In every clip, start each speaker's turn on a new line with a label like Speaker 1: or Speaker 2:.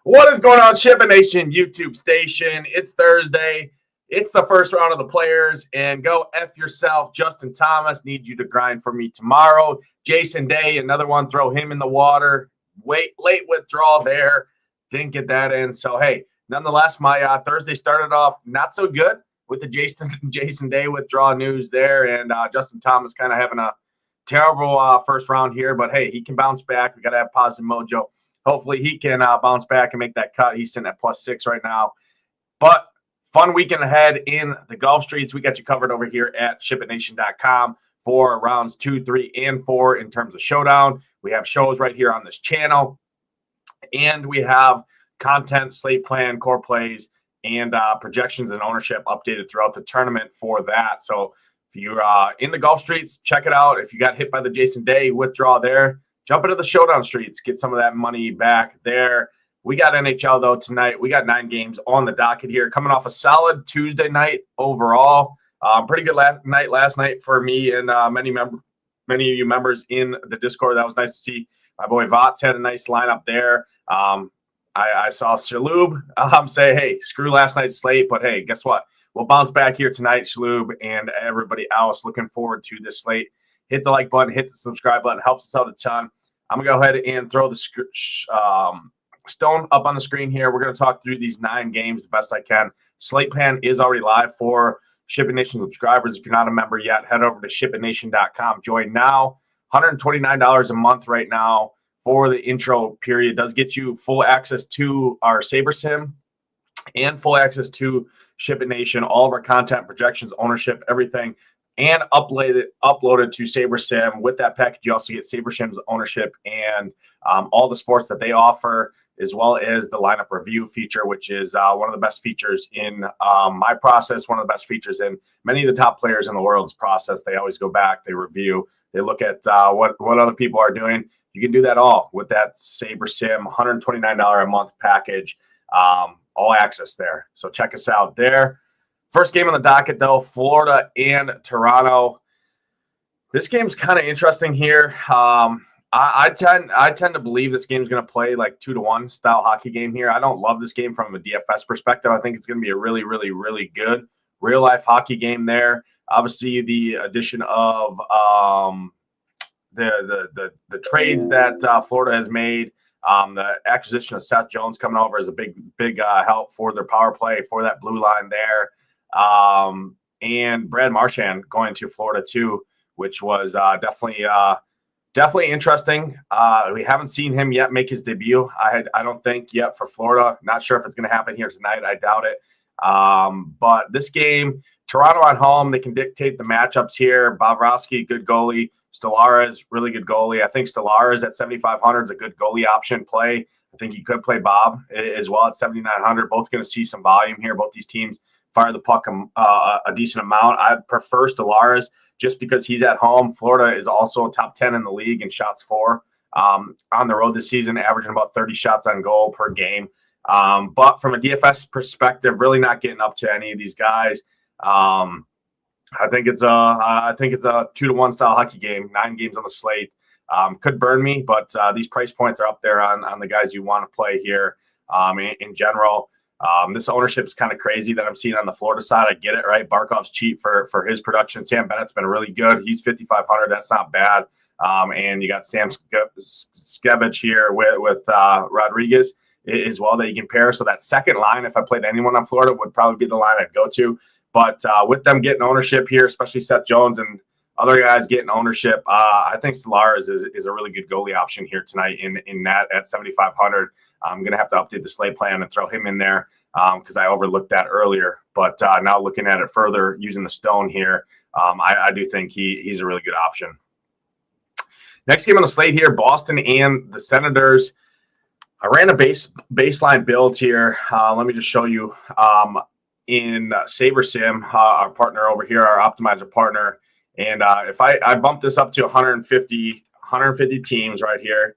Speaker 1: What is going on, Shipping Nation YouTube station? It's Thursday. It's the first round of the players, and go F yourself. Justin Thomas, need you to grind for me tomorrow. Jason Day, another one, throw him in the water. Late withdrawal there. Didn't get that in. So, hey, nonetheless, my Thursday started off not so good with the Jason Day withdrawal news there, and Justin Thomas kind of having a terrible first round here. But, hey, he can bounce back. We got to have positive mojo. Hopefully he can bounce back and make that cut. He's sitting at +6 right now. But fun weekend ahead in the Gulf Streets. We got you covered over here at ShipItNation.com for rounds 2, 3, and 4 in terms of showdown. We have shows right here on this channel. And we have content, slate plan, core plays, and projections and ownership updated throughout the tournament for that. So if you're in the Gulf Streets, check it out. If you got hit by the Jason Day withdrawal there, jump into the showdown streets, get some of that money back there. We got NHL, though, tonight. We got 9 games on the docket here, coming off a solid Tuesday night overall. Pretty good night last night for me and many of you members in the Discord. That was nice to see. My boy Vots had a nice lineup there. I saw Shalhoub say, hey, screw last night's slate, but hey, guess what? We'll bounce back here tonight, Shalhoub, and everybody else. Looking forward to this slate. Hit the like button, hit the subscribe button. Helps us out a ton. I'm going to go ahead and throw the stone up on the screen here. We're going to talk through these 9 games the best I can. Slate plan is already live for Shipping Nation subscribers. If you're not a member yet, head over to ShipItNation.com. Join now. $129 a month right now for the intro period. Does get you full access to our Saber Sim and full access to Shipping Nation, all of our content, projections, ownership, everything. And uploaded to SaberSim. With that package, you also get SaberSim's ownership and all the sports that they offer, as well as the lineup review feature, which is one of the best features in my process, one of the best features in many of the top players in the world's process. They always go back, they review, they look at what other people are doing. You can do that all with that SaberSim $129 a month package, all access there. So check us out there. First game on the docket, though, Florida and Toronto. This game's kind of interesting here. I tend to believe this game's going to play like 2-1 style hockey game here. I don't love this game from a DFS perspective. I think it's going to be a really, really, really good real life hockey game there. Obviously, the addition of the trades that Florida has made. The acquisition of Seth Jones coming over is a big help for their power play, for that blue line there. And Brad Marchand going to Florida too, which was definitely interesting. We haven't seen him yet make his debut. I don't think yet for Florida. Not sure if it's going to happen here tonight. I doubt it. But this game, Toronto at home, they can dictate the matchups here. Bobrovsky, good goalie. Stellaris, really good goalie. I think Stellaris at 7,500 is a good goalie option play. I think you could play Bob as well at 7,900. Both going to see some volume here. Both these teams fire the puck a decent amount. I prefer Stellaris just because he's at home. Florida is also top 10 in the league in shots for on the road this season, averaging about 30 shots on goal per game. But from a DFS perspective, really not getting up to any of these guys. I think it's a 2-1 style hockey game. 9 games on the slate. Could burn me, but these price points are up there on the guys you want to play here in general. This ownership is kind of crazy that I'm seeing on the Florida side. I get it, right? Barkov's cheap for his production. Sam Bennett's been really good. He's 5,500. That's not bad. And you got Sam Skevich here with Rodriguez as well that you can pair. So that second line, if I played anyone on Florida, would probably be the line I'd go to. But with them getting ownership here, especially Seth Jones and other guys getting ownership, I think Stellaris is a really good goalie option here tonight in that at 7,500. I'm going to have to update the slate plan and throw him in there because I overlooked that earlier. But now looking at it further, using the stone here, I do think he's a really good option. Next game on the slate here, Boston and the Senators. I ran a baseline build here. Let me just show you in SaberSim, our partner over here, our optimizer partner. And if I bump this up to 150 teams right here,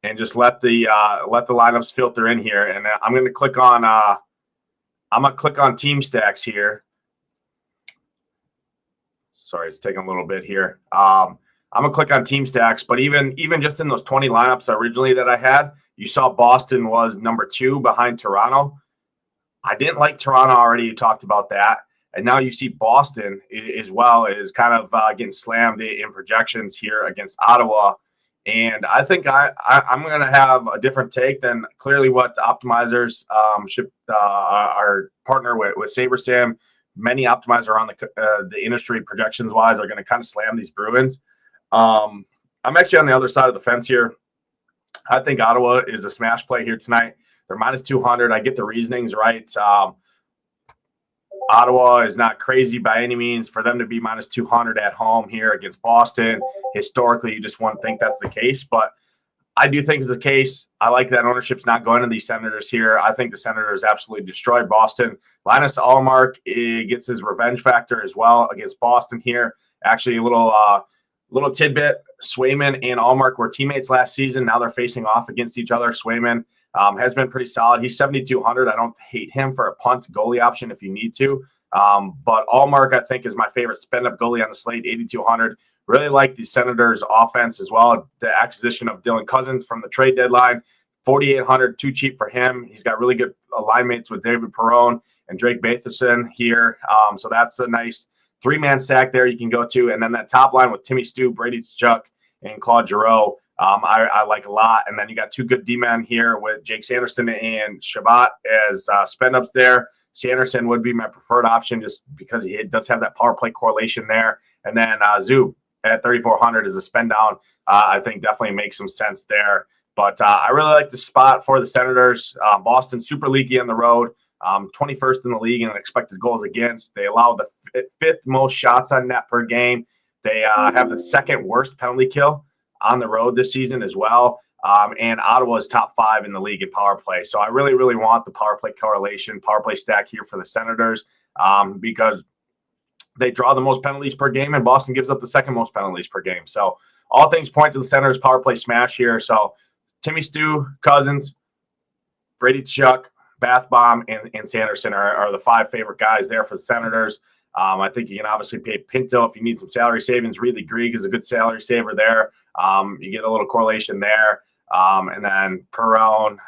Speaker 1: and just let the lineups filter in here, and I'm going to click on Team Stacks here. Sorry, it's taking a little bit here. I'm going to click on Team Stacks, but even just in those 20 lineups originally that I had, You saw Boston was number 2 behind Toronto. I didn't like Toronto already. You talked about that. And now you see Boston as well is kind of getting slammed in projections here against Ottawa. And I think I'm going to have a different take than clearly what optimizers our partner with SaberSim. Many optimizers around the industry projections-wise are going to kind of slam these Bruins. I'm actually on the other side of the fence here. I think Ottawa is a smash play here tonight. They're minus 200. I get the reasonings right. Ottawa is not crazy by any means. For them to be minus 200 at home here against Boston, historically, you just wouldn't think that's the case. But I do think it's the case. I like that ownership's not going to these Senators here. I think the Senators absolutely destroyed Boston. Linus Ullmark gets his revenge factor as well against Boston here. Actually, a little tidbit. Swayman and Ullmark were teammates last season. Now they're facing off against each other. Swayman has been pretty solid. He's 7,200. I don't hate him for a punt goalie option if you need to. But Ullmark, I think, is my favorite spend-up goalie on the slate, 8,200. Really like the Senators' offense as well. The acquisition of Dylan Cousins from the trade deadline, 4,800, too cheap for him. He's got really good alignments with David Perron and Drake Batherson here. So that's a nice 3-man stack there you can go to. And then that top line with Timmy Stu, Brady Tkachuk, and Claude Giroux, I like a lot. And then you got 2 good D-men here with Jake Sanderson and Shabbat as spend-ups there. Sanderson would be my preferred option just because he does have that power play correlation there. And then Zub at 3,400 is a spend down. I think definitely makes some sense there. But I really like the spot for the Senators. Boston super leaky on the road, 21st in the league in expected goals against. They allow the 5th most shots on net per game. They have the 2nd worst penalty kill on the road this season as well. And Ottawa is top 5 in the league in power play. So I really, really want the power play correlation, power play stack here for the Senators because they draw the most penalties per game and Boston gives up the 2nd most penalties per game. So all things point to the Senators power play smash here. So Timmy Stu, Cousins, Brady Tkachuk, Bathbaum, and Sanderson are the 5 favorite guys there for the Senators. I think you can obviously pay Pinto if you need some salary savings. Ridley Greig is a good salary saver there. You get a little correlation there. And then Perron,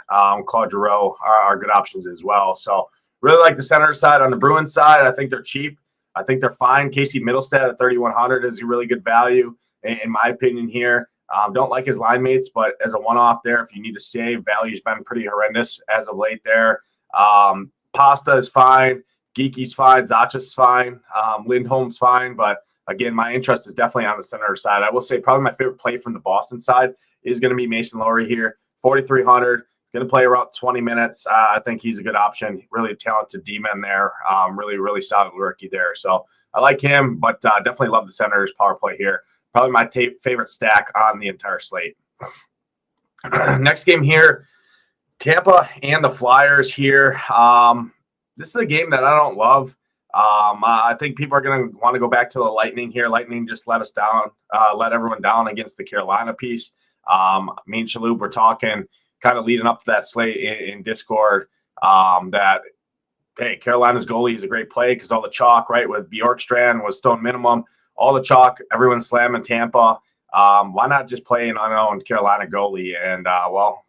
Speaker 1: Claude Giroux are good options as well. So really like the Senators side. On the Bruins side, I think they're cheap. I think they're fine. Casey Middlestad at 3,100 is a really good value, in my opinion here. Don't like his line mates, but as a one-off there, if you need to save, value's been pretty horrendous as of late there. Pasta is fine. Geeky's fine. Zacha's fine. Lindholm's fine. But again, my interest is definitely on the Senator side. I will say probably my favorite play from the Boston side is going to be Mason Lowery here. 4,300. Going to play around 20 minutes. I think he's a good option. Really talented D-man there. Really, really solid rookie there. So I like him, but definitely love the Senators power play here. Probably my favorite stack on the entire slate. Next game here, Tampa and the Flyers here. This is a game that I don't love. I think people are going to want to go back to the Lightning here. Lightning just let us down, let everyone down against the Carolina piece. Me and Shaloub were talking kind of leading up to that slate in Discord that, hey, Carolina's goalie is a great play because all the chalk, right, with Bjorkstrand was stone minimum. All the chalk, everyone's slamming Tampa. Why not just play an unowned Carolina goalie? And,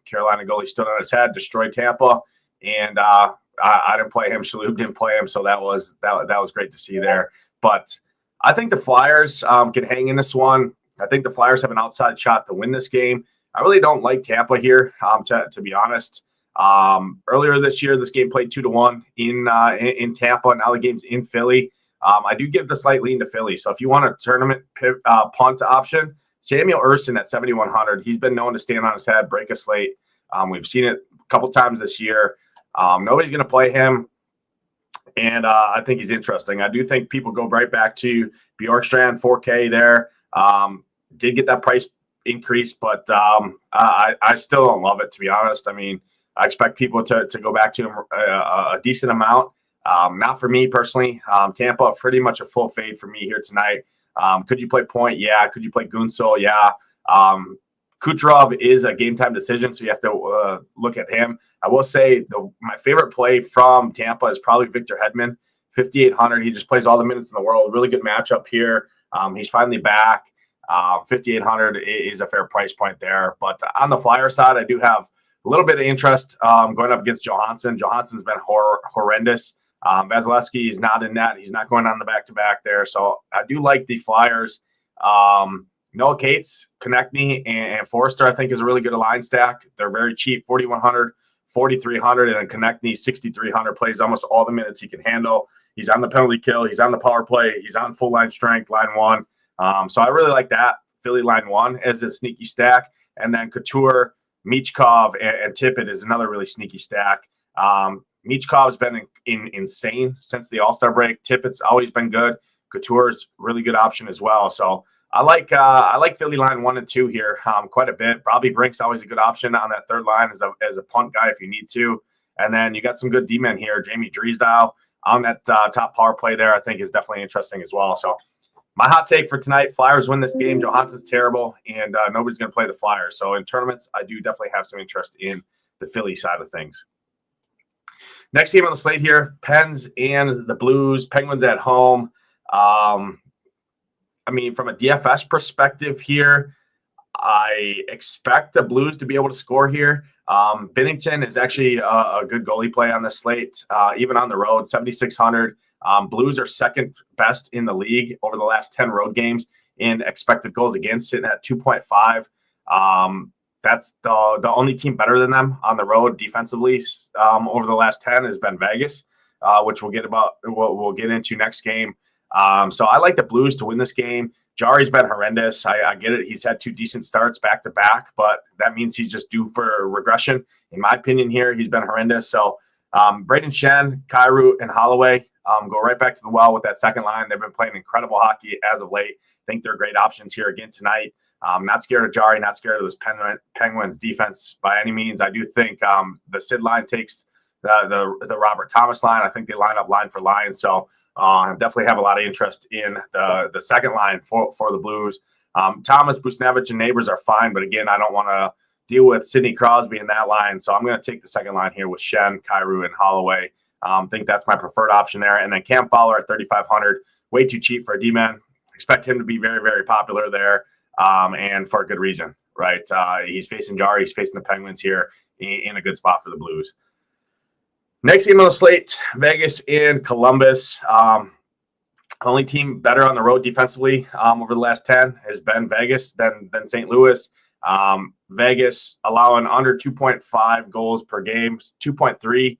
Speaker 1: Carolina goalie stood on his head, destroyed Tampa, and I didn't play him. Shaloub didn't play him, so that was great to see there. But I think the Flyers can hang in this one. I think the Flyers have an outside shot to win this game. I really don't like Tampa here, to be honest. Earlier this year, this game played 2-1 in Tampa. Now the game's in Philly. I do give the slight lean to Philly. So if you want a tournament punt option, Samuel Ersson at 7,100. He's been known to stand on his head, break a slate. We've seen it a couple times this year. Nobody's going to play him, and I think he's interesting. I do think people go right back to Bjorkstrand, 4K there. Did get that price increase, but I still don't love it, to be honest. I mean, I expect people to go back to him a decent amount. Not for me personally. Tampa, pretty much a full fade for me here tonight. Could you play Point? Yeah. Could you play Gunsel? Yeah. Kucherov is a game time decision, so you have to look at him. I will say my favorite play from Tampa is probably Victor Hedman, 5,800. He just plays all the minutes in the world. Really good matchup here. He's finally back. 5,800 is a fair price point there. But on the Flyer side, I do have a little bit of interest going up against Johansson. Johansson's been horrendous. Vasilevsky is not in net. He's not going on the back-to-back there. So I do like the Flyers. Noah Cates, Konechny, and Forrester, I think, is a really good line stack. They're very cheap, 4,100, 4,300, and then Konechny, 6,300, plays almost all the minutes he can handle. He's on the penalty kill. He's on the power play. He's on full line strength, line one. So I really like that. Philly line one as a sneaky stack. And then Couture, Michkov, and Tippett is another really sneaky stack. Michkov's been insane since the All-Star break. Tippett's always been good. Couture's really good option as well. So I like Philly line 1 and 2 here quite a bit. Bobby Brink's always a good option on that third line as a punt guy if you need to. And then you got some good D-men here. Jamie Drysdale on that top power play there, I think, is definitely interesting as well. So my hot take for tonight, Flyers win this game. Johansson's terrible, and nobody's going to play the Flyers. So in tournaments, I do definitely have some interest in the Philly side of things. Next game on the slate here, Pens and the Blues. Penguins at home. I mean, from a DFS perspective here, I expect the Blues to be able to score here. Binnington is actually a good goalie play on the slate, even on the road, 7,600. Blues are second best in the league over the last 10 road games in expected goals against, sitting at 2.5. That's the only team better than them on the road defensively over the last 10 has been Vegas, which we'll get into next game. So I like the Blues to win this game. Jari's been horrendous. I get it. He's had 2 decent starts back to back, but that means he's just due for regression. In my opinion here, he's been horrendous. So Braden Shen, Kyrou, and Holloway go right back to the well with that second line. They've been playing incredible hockey as of late. I think they're great options here again tonight. Not scared of Jari, not scared of this Penguins defense by any means. I do think the Sid line takes the Robert Thomas line. I think they line up line for line. So definitely have a lot of interest in the second line for the Blues. Thomas, Busnevich, and Neighbors are fine, but again, I don't want to deal with Sidney Crosby in that line. So I'm going to take the second line here with Shen, Kyrou, and Holloway. I think that's my preferred option there. And then Cam Fowler at 3,500, way too cheap for a D-man. Expect him to be very, very popular there, and for a good reason, right? He's facing Jari. He's facing the Penguins here in a good spot for the Blues. Next game on the slate, Vegas and Columbus. Only team better on the road defensively over the last 10 has been Vegas, then St. Louis. Vegas allowing under 2.5 goals per game, 2.3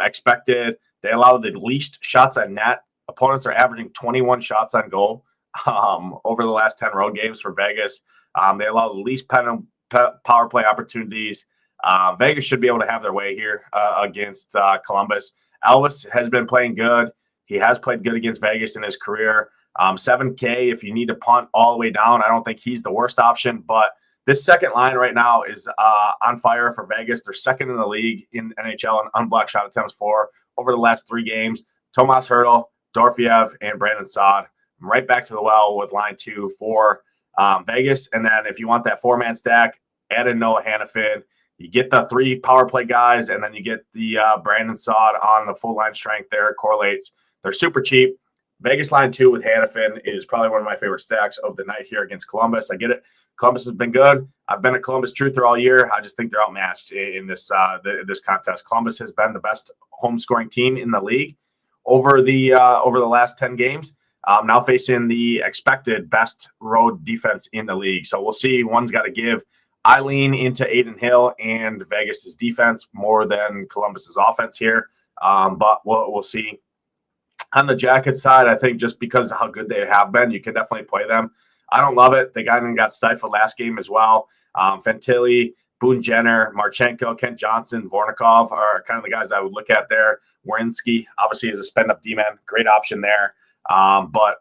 Speaker 1: expected. They allow the least shots on net. Opponents are averaging 21 shots on goal over the last 10 road games for Vegas. They allow the least power play opportunities. Vegas should be able to have their way here against Columbus. Elvis has been playing good. He has played good against Vegas in his career. 7K, if you need to punt all the way down, I don't think he's the worst option. But this second line right now is on fire for Vegas. They're second in the league in NHL and unblocked shot attempts for over the last 3 games. Tomas Hertl, Dorfiev, and Brandon Saad. Right back to the well with line 2 for Vegas. And then if you want that 4-man stack, add in Noah Hannafin. You get the 3 power play guys, and then you get the Brandon Saad on the full line strength there. It correlates. They're super cheap. Vegas line 2 with Hannafin is probably one of my favorite stacks of the night here against Columbus. I get it. Columbus has been good. I've been a Columbus truther all year. I just think they're outmatched in this this contest. Columbus has been the best home scoring team in the league over the last 10 games. Now facing the expected best road defense in the league. So we'll see. One's got to give. I lean into Aiden Hill and Vegas' defense more than Columbus' offense here. But we'll see. On the Jackets side, I think just because of how good they have been, you can definitely play them. I don't love it. The guy got stifled last game as well. Fantilli, Boone Jenner, Marchenko, Kent Johnson, Vornikov are kind of the guys I would look at there. Wierenski, obviously, is a spend-up D-man. Great option there. But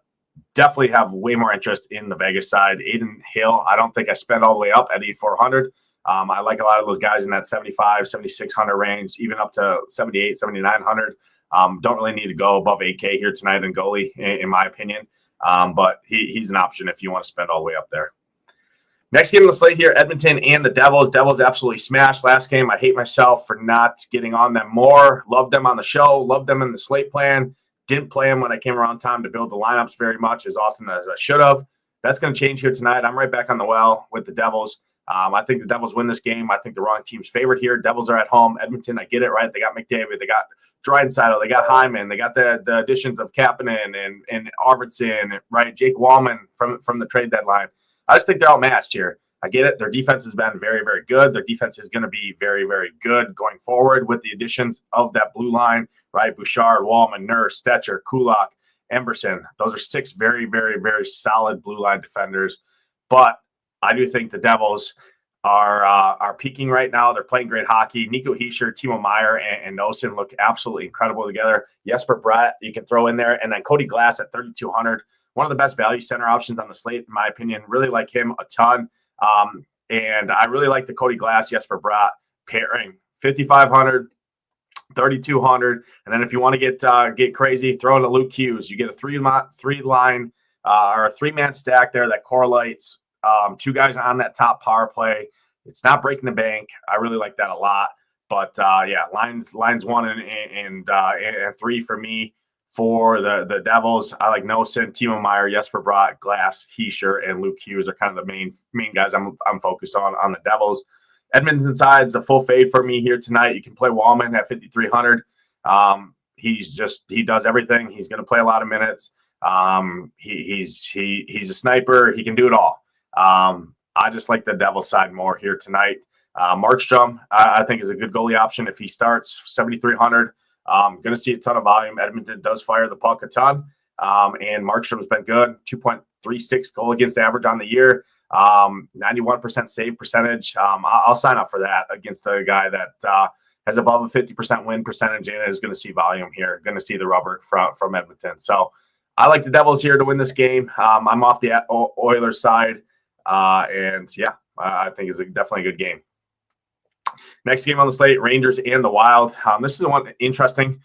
Speaker 1: definitely have way more interest in the Vegas side. Aiden Hill, I don't think I spend all the way up at 8,400. I like a lot of those guys in that 7,500, 7,600 range, even up to 7,800, 7,900. Don't really need to go above 8K here tonight in goalie, in my opinion. But he's an option if you want to spend all the way up there. Next game on the slate here, Edmonton and the Devils. Devils absolutely smashed last game. I hate myself for not getting on them more. Loved them on the show. Loved them in the slate plan. Didn't play them when I came around time to build the lineups very much as often as I should have. That's going to change here tonight. I'm right back on the well with the Devils. I think the Devils win this game. I think the wrong team's favorite here. Devils are at home. Edmonton, I get it, right? They got McDavid. They got Draisaitl. They got Hyman. They got the additions of Kapanen and Arvidsson, right? Jake Wallman from the trade deadline. I just think they're outmatched here. I get it. Their defense has been very, very good. Their defense is going to be very, very good going forward with the additions of that blue line, right? Bouchard, Wallman, Nurse, Stetcher, Kulak, Emberson. Those are 6 very, very, very solid blue line defenders. But I do think the Devils are peaking right now. They're playing great hockey. Nico Hischier, Timo Meier, and Nosen look absolutely incredible together. Jesper Bratt, you can throw in there. And then Cody Glass at 3,200. One of the best value center options on the slate, in my opinion. Really like him a ton. And I really like the Cody Glass, Jesper Bratt pairing. 5,500, 3,200. And then if you want to get crazy, throw in a Luke Hughes. You get a three-line or a 3-man stack there that correlates 2 guys on that top power play. It's not breaking the bank. I really like that a lot. But yeah, lines 1 and 3 for me. For the Devils, I like Nosen, Timo Meier, Jesper Bratt, Glass, Hischier, and Luke Hughes are kind of the main guys I'm focused on the Devils. Edmonton side is a full fade for me here tonight. You can play Wallman at 5,300. He does everything. He's going to play a lot of minutes. He's a sniper. He can do it all. I just like the Devils side more here tonight. Markstrom, I think, is a good goalie option if he starts 7,300. Going to see a ton of volume. Edmonton does fire the puck a ton, and Markstrom's been good. 2.36 goal against average on the year. 91% save percentage. I'll sign up for that against a guy that has above a 50% win percentage and is going to see volume here. Going to see the rubber from Edmonton. So I like the Devils here to win this game. I'm off the Oilers side, and yeah, I think it's definitely a good game. Next game on the slate, Rangers and the Wild. This is the one interesting.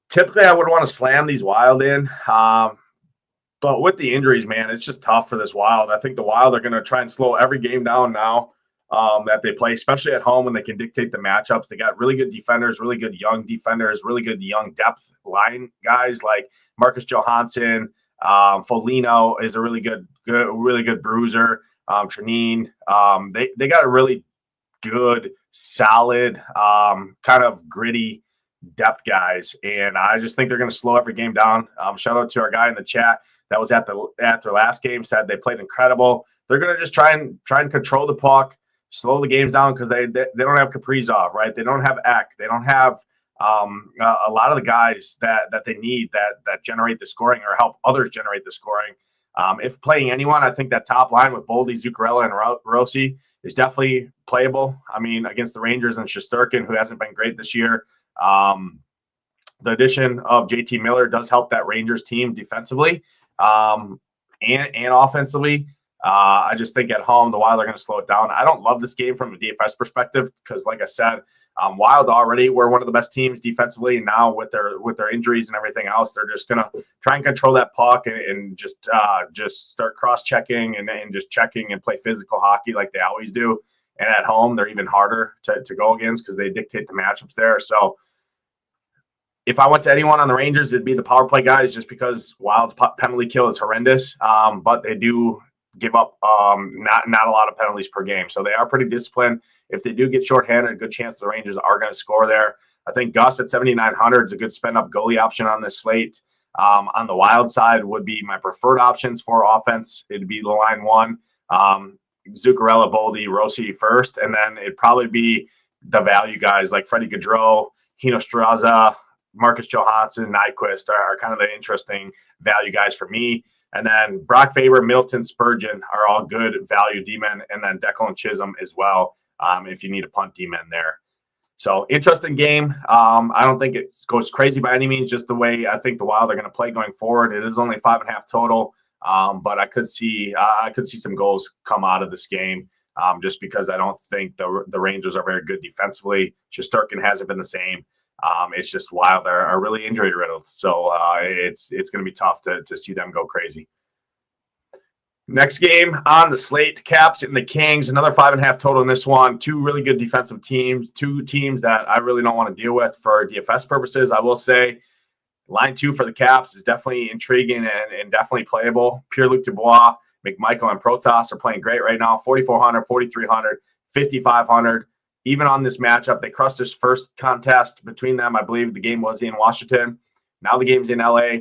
Speaker 1: Typically, I would want to slam these Wild in. But with the injuries, man, it's just tough for this Wild. I think the Wild are going to try and slow every game down now that they play, especially at home when they can dictate the matchups. They got really good defenders, really good young defenders, really good young depth line guys like Marcus Johansson. Foligno is a really good bruiser. Trinine. They got a really good, solid, kind of gritty depth guys, and I just think they're going to slow every game down. Shout out to our guy in the chat that was at their last game, said they played incredible. They're going to just try and control the puck, slow the games down because they don't have Kaprizov, right? They don't have Ek. They don't have a lot of the guys that they need that generate the scoring or help others generate the scoring. If playing anyone, I think that top line with Boldy, Zuccarello, and Rossi is definitely playable. I mean, against the Rangers and Shesterkin, who hasn't been great this year. The addition of JT Miller does help that Rangers team defensively and offensively. I just think at home, the Wild are going to slow it down. I don't love this game from a DFS perspective because, like I said, Wild already were one of the best teams defensively, and now with their injuries and everything else, they're just going to try and control that puck and just start cross-checking and just checking and play physical hockey like they always do. And at home, they're even harder to go against because they dictate the matchups there. So if I went to anyone on the Rangers, it'd be the power play guys just because Wild's penalty kill is horrendous, but they do give up not a lot of penalties per game. So they are pretty disciplined. If they do get shorthanded, a good chance the Rangers are going to score there. I think Gus at 7,900 is a good spend-up goalie option on this slate. On the Wild side would be my preferred options for offense. It'd be the line 1, Zuccarello, Boldy, Rossi first, and then it'd probably be the value guys like Freddie Gaudreau, Hino Straza, Marcus Johansson, Nyquist are kind of the interesting value guys for me. And then Brock Faber, Middleton, Spurgeon are all good value D-men, and then Declan Chisholm as well if you need a punt D-men there. So interesting game. I don't think it goes crazy by any means, just the way I think the Wild are going to play going forward. It is only 5.5 total, but I could see some goals come out of this game just because I don't think the Rangers are very good defensively. Shesterkin hasn't been the same. It's just Wild are really injury riddled, so it's going to be tough to see them go crazy. Next game on the slate, Caps and the Kings. Another 5.5 total in this one. 2 really good defensive teams. 2 teams that I really don't want to deal with for DFS purposes. I will say line 2 for the Caps is definitely intriguing and definitely playable. Pierre-Luc Dubois, McMichael and Protas are playing great right now. 4,400, 4,300, 5,500. Even on this matchup, they crushed this first contest between them. I believe the game was in Washington. Now the game's in LA.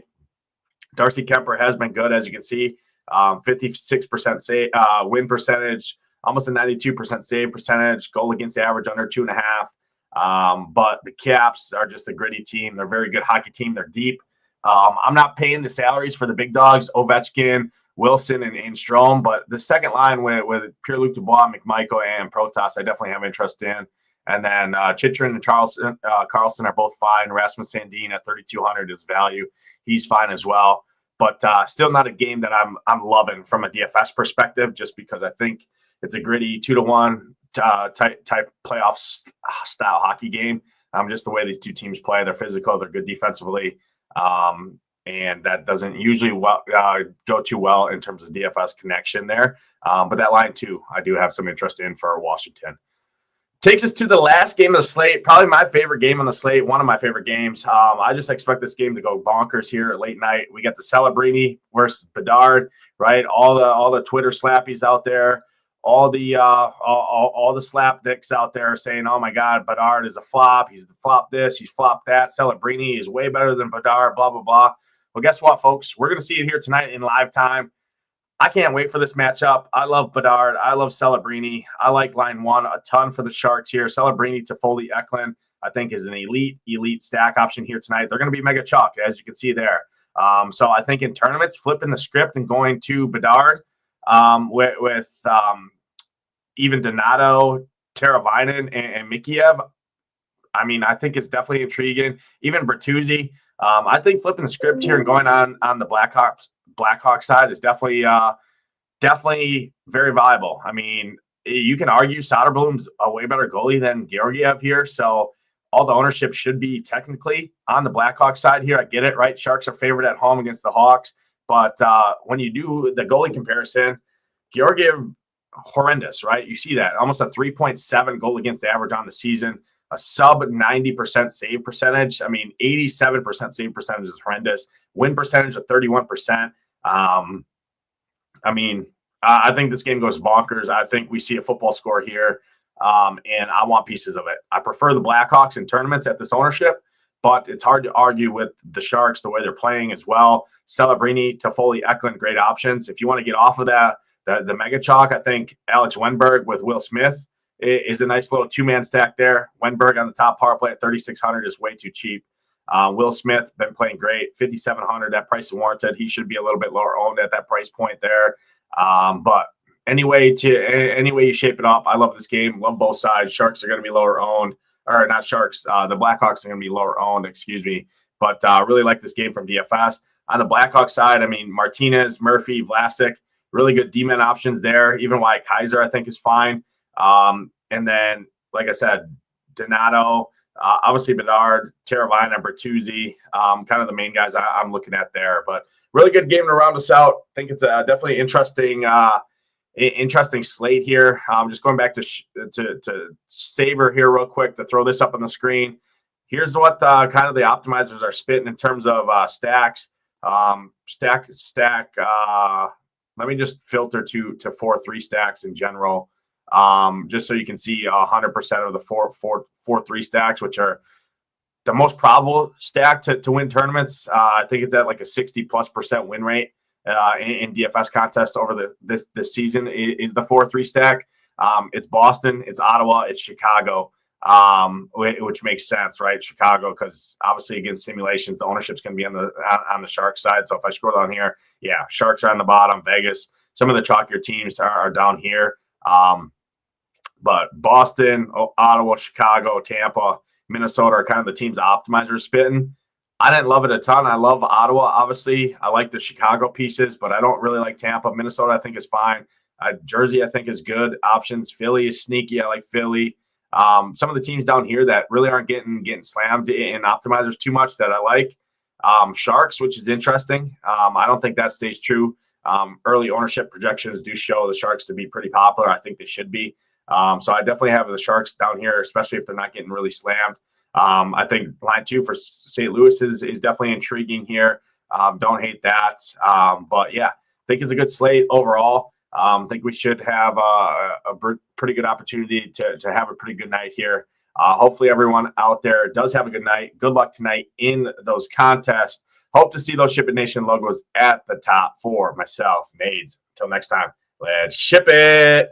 Speaker 1: Darcy Kemper has been good, as you can see. 56% win percentage, almost a 92% save percentage, goal against average under 2.5. But the Caps are just a gritty team. They're a very good hockey team. They're deep. I'm not paying the salaries for the big dogs, Ovechkin, Wilson, and Strome, but the second line with Pierre-Luc Dubois, McMichael, and Protas, I definitely have interest in. And then Chychrun and Carlson are both fine. Rasmus Sandin at 3,200 is value. He's fine as well. But still not a game that I'm loving from a DFS perspective, just because I think it's a gritty 2-1 type playoff style hockey game. Just the way these two teams play, they're physical, they're good defensively, and that doesn't usually go too well in terms of DFS connection there. But that line too, I do have some interest in for Washington. Takes us to the last game of the slate, probably my favorite game on the slate, one of my favorite games. I just expect this game to go bonkers here at late night. We got the Celebrini versus Bedard, right? All the Twitter slappies out there, all the slap dicks out there saying, "Oh my God, Bedard is a flop. He's flopped this, he's flopped that. Celebrini is way better than Bedard." Blah blah blah. Well, guess what, folks? We're gonna see it here tonight in live time. I can't wait for this matchup. I love Bedard. I love Celebrini. I like line one a ton for the Sharks here. Celebrini to Foley Eklund, I think, is an elite stack option here tonight. They're going to be mega chalk, as you can see there. So I think in tournaments, flipping the script and going to Bedard with even Donato, Teravainen, and Mikheyev, I mean, I think it's definitely intriguing. Even Bertuzzi. I think flipping the script here and going on the Blackhawks side is definitely very viable. I mean, you can argue Soderblom's a way better goalie than Georgiev here, so all the ownership should be technically on the Blackhawks side here. I get it, right? Sharks are favored at home against the Hawks, but when you do the goalie comparison, Georgiev, horrendous, right? You see that almost a 3.7 goal against average on the season. A sub 90% save percentage. I mean, 87% save percentage is horrendous. Win percentage of 31%. I mean, I think this game goes bonkers. I think we see a football score here, and I want pieces of it. I prefer the Blackhawks in tournaments at this ownership, but it's hard to argue with the Sharks the way they're playing as well. Celebrini, Toffoli, Eklund, great options. If you want to get off of that, the mega chalk, I think Alex Wenberg with Will Smith is a nice little two-man stack there. Wenberg on the top power play at 3,600 is way too cheap. Will Smith been playing great, 5,700. That price is warranted. He should be a little bit lower owned at that price point there. But anyway you shape it up, I love this game. Love both sides. Sharks are going to be lower owned, or not Sharks. The Blackhawks are going to be lower owned. Excuse me. But really like this game from DFS. On the Blackhawks side, I mean, Martinez, Murphy, Vlasic, really good D-man options there. Even Wyatt Kaiser, I think, is fine. And then, like I said, Donato, obviously Bedard, Teravainen, and Bertuzzi, kind of the main guys I'm looking at there. But really good game to round us out. I think it's a definitely interesting slate here. Just going back to Saber here real quick to throw this up on the screen. Here's what kind of the optimizers are spitting in terms of stacks. Let me just filter to 4-3 stacks in general. Just so you can see 100% of the 4-3 stacks, which are the most probable stack to win tournaments. I think it's at like a 60+% win rate in DFS contests over this season is the 4-3 stack. It's Boston, it's Ottawa, it's Chicago, which makes sense, right? Chicago, because obviously against simulations, the ownership's going to be on the Sharks side. So if I scroll down here, yeah, Sharks are on the bottom. Vegas, some of the chalkier teams are down here. But Boston, Ottawa, Chicago, Tampa, Minnesota are kind of the teams the optimizers spitting. I didn't love it a ton. I love Ottawa, obviously. I like the Chicago pieces, but I don't really like Tampa. Minnesota, I think, is fine. Jersey, I think, is good options. Philly is sneaky. I like Philly. Some of the teams down here that really aren't getting slammed in optimizers too much that I like. Sharks, which is interesting. I don't think that stays true. Early ownership projections do show the Sharks to be pretty popular. I think they should be. So I definitely have the Sharks down here, especially if they're not getting really slammed. I think line 2 for St. Louis is definitely intriguing here. Don't hate that. But yeah, think it's a good slate overall. I think we should have a pretty good opportunity to have a pretty good night here. Hopefully everyone out there does have a good night. Good luck tonight in those contests. Hope to see those SHIPIT Nation logos at the top for myself, Nades. Until next time, let's ship it.